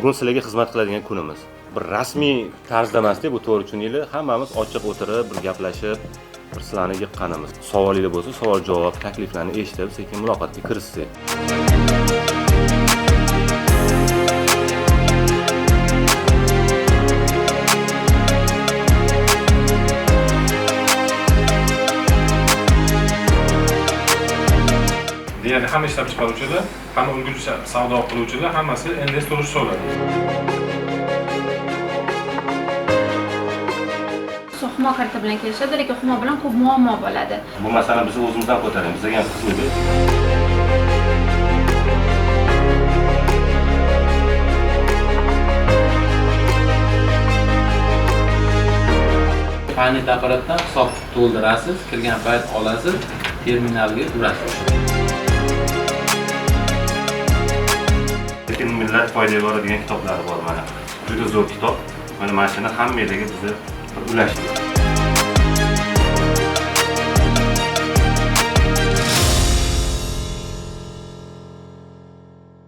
bugun sizlarga xizmat qiladigan kunimiz. Bir rasmiy tarzda emasda bu 4-3 yili hammamiz ochiq o'tirib, bir gaplashib, bir sizlarni yiqqanimiz. Savolingiz bo'lsa, savol-javob, takliflarni eshitib, sekin muloqotga kirishsak. Deyarli hamma ishlab chiqaruvchilar, hamma ulgurji savdo qiluvchilar hammasi NDS to'g'ri so'radi. Humo karta bilan kelishadi, lekin humo bilan ko'p muammo bo'ladi. Bu masalani biz o'zimizdan ko'taramiz. Bizga ham qismida. Paynet apparatdan hisob to'ldirasiz, kirgan payt olasiz, terminalga urasiz. Lekin millat foydasiga boradigan kitoblari bor mana. Juda zo'r kitob. Mana shuni hammaga bizni ulashdik.